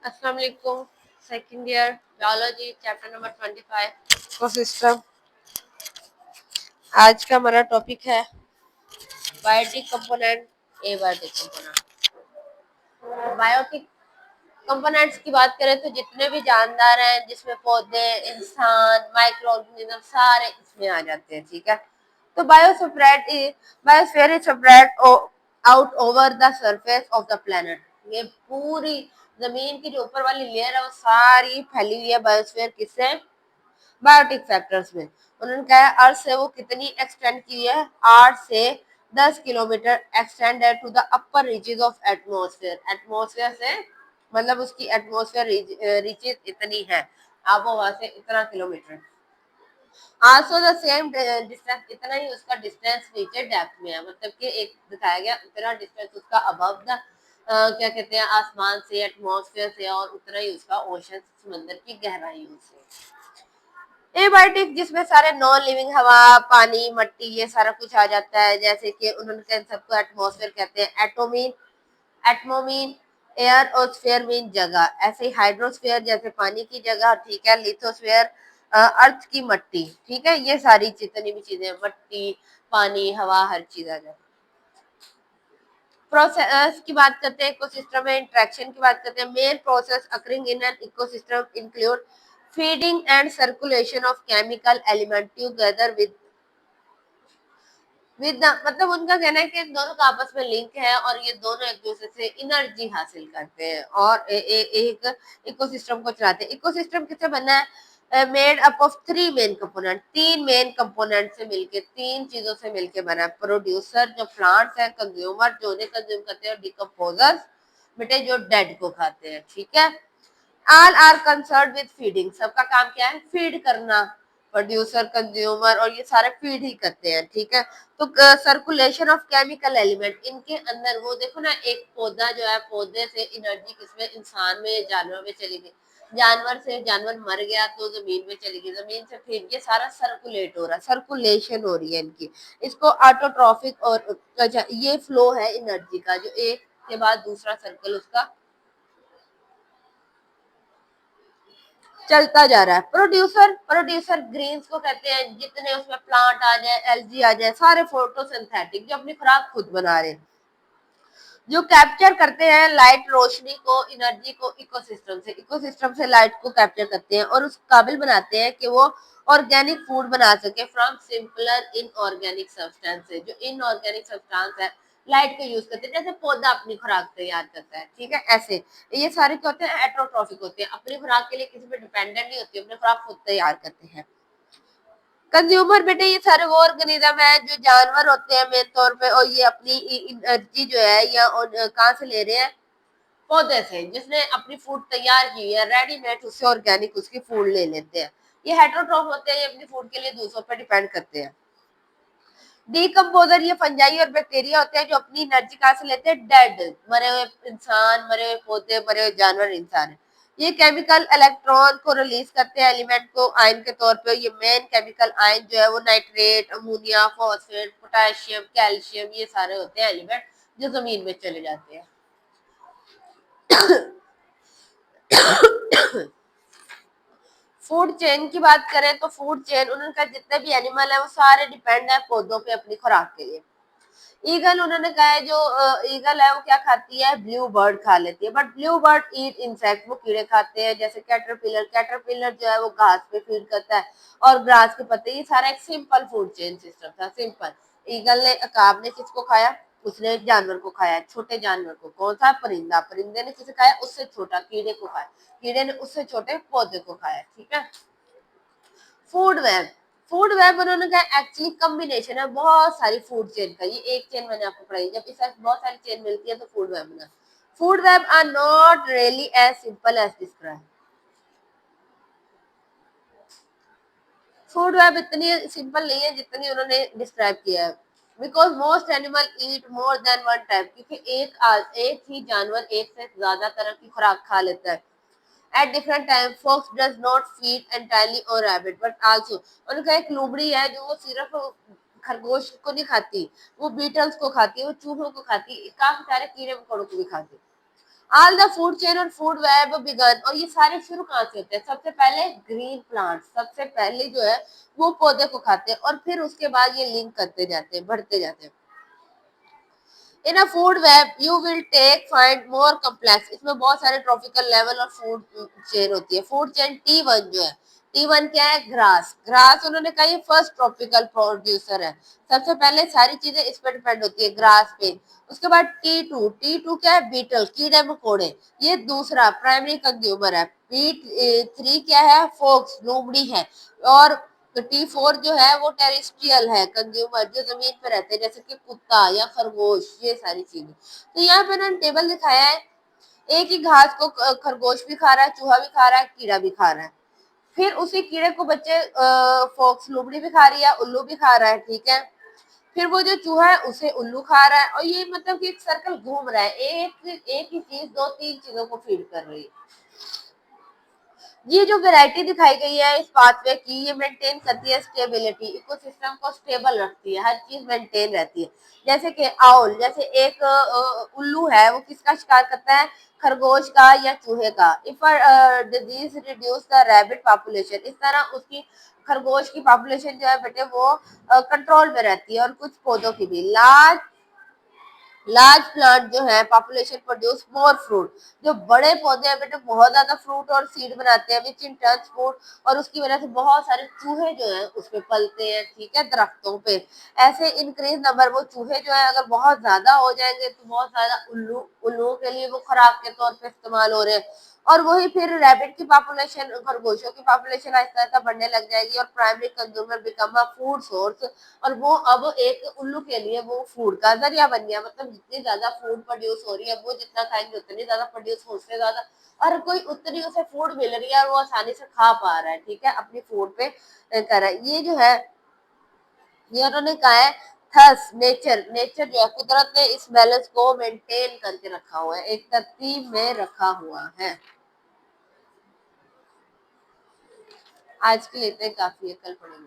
अस्सलाम वालेकुम। Second year biology chapter number 25 ecosystem. आज का हमारा टॉपिक है biotic component. Abiotic component, biotic components की बात करें तो जितने भी जानदार हैं जिसमें पौधे, इंसान, माइक्रो ऑर्गेनिज्म सारे इसमें आ जाते हैं। ठीक है, तो biosphere is spread out over the surface of the planet. ये पूरी जमीन की जो ऊपर वाली लेयर है वो सारी फैली हुई है बायोस्फीयर किससे? बायोटिक फैक्टर्स में। उन्होंने कहा है अर्थ से वो कितनी एक्सटेंड की है? 8 से 10 kilometre extended to the upper reaches of atmosphere. Atmosphere से मतलब उसकी एटमॉस्फेयर रीचेस इतनी है, आबोहवा से इतना kilometre. Also the same distance, इतना ही उसका डिस्टेंस नीचे डेप्थ में है, मतलब कि एक दिखाया गया उतना डिस्टेंस उसका अबव द क्या कहते हैं आसमान से, एटमॉस्फेयर से, और उतना ही उसका ओशन समंदर की गहराइयों से। एबायोटिक जिसमें सारे नॉन लिविंग हवा, पानी, मिट्टी ये सारा कुछ आ जाता है। जैसे कि उन्होंने कहा सबको एटमॉस्फेयर कहते हैं। एटोमीन, एटमोमीन एयर, और स्फीयर मीन जगह। ऐसे ही हाइड्रोस्फीयर जैसे पानी की जगह, ठीक है। लिथोस्फीयर अर्थ की मिट्टी, ठीक है। ये सारी जितनी भी चीजें, मिट्टी, पानी, हवा, हर चीज आ जाती है। प्रोसेस की बात करते हैं, इकोसिस्टम में इंटरेक्शन की बात करते हैं। Main process occurring in an ecosystem include feeding and circulation of chemical element together with मतलब उनका कहना है कि दोनों का आपस में लिंक है और ये दोनों एक दूसरे से एनर्जी हासिल करते हैं और एक इकोसिस्टम को चलाते हैं। इकोसिस्टम किससे बना है? Made up of 3 main component. 3 main component से मिलके, 3 चीजों से मिलके बना है। प्रोड्यूसर जो प्लांट्स है, कंज्यूमर जो उन्हें कंज्यूम करते हैं, डिकम्पोजर्स बेटे जो डेड को खाते हैं। ठीक है, all are concern with feeding. सबका काम क्या है? फीड करना। प्रोड्यूसर, कंज्यूमर और ये सारे फीड ही करते हैं। ठीक है, तो सर्कुलेशन ऑफ केमिकल एलिमेंट, इनके अंदर वो देखो ना, एक पौधा जो है, पौधे से एनर्जी किसमें? इंसान में, जानवर में चली गई। जानवर से जानवर मर गया तो जमीन में चली गई, जमीन से फिर ये सारा सर्कुलेट हो रहा है, सर्कुलेशन हो रही है इनकी। इसको ऑटोट्रॉफिक और अच्छा, ये फ्लो है एनर्जी का, जो एक के बाद दूसरा सर्कल उसका चलता जा रहा है। प्रोड्यूसर, प्रोड्यूसर ग्रीन्स को कहते हैं, जितने उसमें प्लांट आ जाए, एल्गी आ जाए, सारे फोटोसिंथेटिक जो अपनी खुराक खुद बना रहे हैं, जो कैप्चर करते हैं लाइट, रोशनी को, एनर्जी को इकोसिस्टम से लाइट को कैप्चर करते हैं और उस काबिल बनाते हैं कि वो ऑर्गेनिक फूड बना सके फ्रॉम सिंपलर इनऑर्गेनिक सब्सटेंसेस। जो इनऑर्गेनिक सब्सटेंस है, लाइट को यूज करते हैं, जैसे पौधा अपनी खुराक तैयार करता है। ठीक है, ऐसे ये सारे क्या होते हैं? एट्रोट्रॉफिक होते हैं, अपनी खुराक के लिए किसी पे डिपेंडेंट नहीं होती, अपनी खुराक खुद तैयार करते हैं। कंज्यूमर बेटे ये सारे वो ऑर्गेनिज्म है जो जानवर होते हैं मेन तौर पे, और ये अपनी एनर्जी जो है या कहाँ से ले रहे हैं? पौधे से, जिसने अपनी फूड तैयार की है रेडीमेड, उससे ऑर्गेनिक उसकी फूड ले लेते हैं। ये हेटरोट्रॉफ होते हैं, ये अपनी फूड के लिए दूसरों पर डिपेंड करते हैं। डीकम्पोजर ये फंजाई और बैक्टीरिया होते हैं जो अपनी एनर्जी कहाँ से लेते हैं? डेड, मरे हुए इंसान, मरे हुए पौधे, मरे हुए जानवर, इंसान है। ये केमिकल इलेक्ट्रॉन को रिलीज करते हैं एलिमेंट को आयन के तौर पे। ये मेन केमिकल आयन जो है वो nitrate, ammonia, phosphate, potassium, calcium, ये सारे होते हैं एलिमेंट जो जमीन में चले जाते हैं। फूड चेन की बात करें तो फूड चेन, उनका जितने भी एनिमल है वो सारे डिपेंड है पौधों पे अपनी खुराक के लिए। ईगल, उन्होंने कहा है जो ईगल है वो क्या खाती है? ब्लू बर्ड खा लेती है, but blue bird eat insect, वो कीड़े खाते हैं। जैसे कैटरपिलर, कैटरपिलर जो है वो घास पे फीड करता है और ग्रास के पत्ते। ये सारा एक सिंपल फूड चेन सिस्टम था, सिंपल। ईगल ने, अकाब ने किसको खाया? उसने जानवर को खाया, छोटे जानवर को। कौन सा? परिंदा। परिंदे ने किसे खाया? उससे छोटा कीड़े को खाया। कीड़े ने उससे छोटे पौधे को खाया। ठीक है, फूड वेब, फूड वेब उन्होंने कहा एक्चुअली कॉम्बिनेशन है बहुत सारी फूड चेन का। ये एक चेन मैंने आपको पढ़ाई, जब इस बहुत सारी चेन मिलती है तो फूड वेब बना। Food web are not really as simple as describe. Food web इतनी सिंपल नहीं है जितनी उन्होंने डिस्क्राइब किया है। Because most animal eat more than one type, क्योंकि एक ही जानवर एक से ज्यादा तरह की खुराक खा लेता है at different time. Fox does not feed entirely on rabbit but also, उनका एक लोमड़ी है जो वो सिर्फ खरगोश को नहीं खाती, वो बीटल्स को खाती है, वो चूहों को खाती है, काफी सारे कीड़े मकोड़ों को भी खाती है। ऑल द फूड चेन और फूड वेब बिगन, और ये सारे शुरू कहाँ से होते हैं? सबसे पहले ग्रीन प्लांट, सबसे पहले जो है वो पौधे को खाते हैं और फिर उसके बाद ये लिंक करते जाते हैं, बढ़ते जाते हैं। In a food web you will take find more complex, इसमें बहुत सारे ट्रॉपिकल लेवल और फूड चेन होती है। फूड चेन T1 जो है, T1 क्या है? ग्रास। ग्रास उन्होंने कहा ये फर्स्ट ट्रॉपिकल प्रोड्यूसर है, सबसे पहले सारी चीजें इस पर डिपेंड होती है, ग्रास पे। उसके बाद T2, T2 क्या है? बीटल, कीड़े मकोड़े, ये दूसरा प्राइमरी कंज्यूमर है। P3 क्या है? फोक्स, लोमड़ी है। और तो T4 जो है वो टेरेस्ट्रियल है कंज्यूमर, जो जमीन पे रहते हैं, जैसे कि कुत्ता या खरगोश, ये सारी चीजें। तो यहाँ पे ना टेबल दिखाया है, एक ही घास को खरगोश भी खा रहा है, चूहा भी खा रहा है, कीड़ा भी खा रहा है। फिर उसी कीड़े को बच्चे फोक्स, लोमड़ी भी खा रही है, उल्लू भी खा रहा है, ठीक है। फिर वो जो चूहा है उसे उल्लू खा रहा है, और ये मतलब कि एक सर्कल घूम रहा है, एक ही चीज दो तीन चीजों को फीड कर रही है। ये जो वैरायटी दिखाई गई है इस पाथवे की, ये मेंटेन करती है स्टेबिलिटी, इकोसिस्टम को स्टेबल रखती है, हर चीज मेंटेन रहती है। जैसे कि आउल, जैसे एक उल्लू है, वो किसका शिकार करता है? खरगोश का या चूहे का। If disease reduce the rabbit population, इस तरह उसकी खरगोश की पॉपुलेशन जो है बेटे वो कंट्रोल में रहती है, और कुछ पौधों की भी। लार्ज प्लांट जो है पॉपुलेशन प्रोड्यूस मोर फ्रूट, जो बड़े पौधे हैं बेटे बहुत ज्यादा फ्रूट और सीड बनाते हैं, विच इन टर्न्स फूड, और उसकी वजह से बहुत सारे चूहे जो हैं उसपे पलते हैं, ठीक है, दरख्तों पे। ऐसे इंक्रीज नंबर, वो चूहे जो है अगर बहुत ज्यादा हो जाएंगे तो बहुत ज्यादा उल्लू के लिए वो खुराक के तौर पे इस्तेमाल हो रहे हैं, और वही फिर रैबिट की पॉपुलेशन, खरगोशों की पॉपुलेशन आहिस्ता आहिस्ता बढ़ने लग जाएगी, और primary consumer become a food source, और वो अब एक उल्लू के लिए वो फूड का जरिया बन गया। मतलब जितनी ज्यादा फूड प्रोड्यूस हो रही है, वो जितना खाएंगे उतनी ज्यादा प्रोड्यूस हो, उससे ज्यादा और कोई उतनी उसे फूड मिल रही है और वो आसानी से खा पा रहा है, ठीक है, अपनी फूड पे कर रहा है। ये जो है ये उन्होंने कहा है, थस नेचर, नेचर जो है कुदरत ने इस बैलेंस को मेंटेन करके रखा हुआ है, एक तरतीब में रखा हुआ है। आज के लिए इतने काफी है, कल पढ़ेंगे।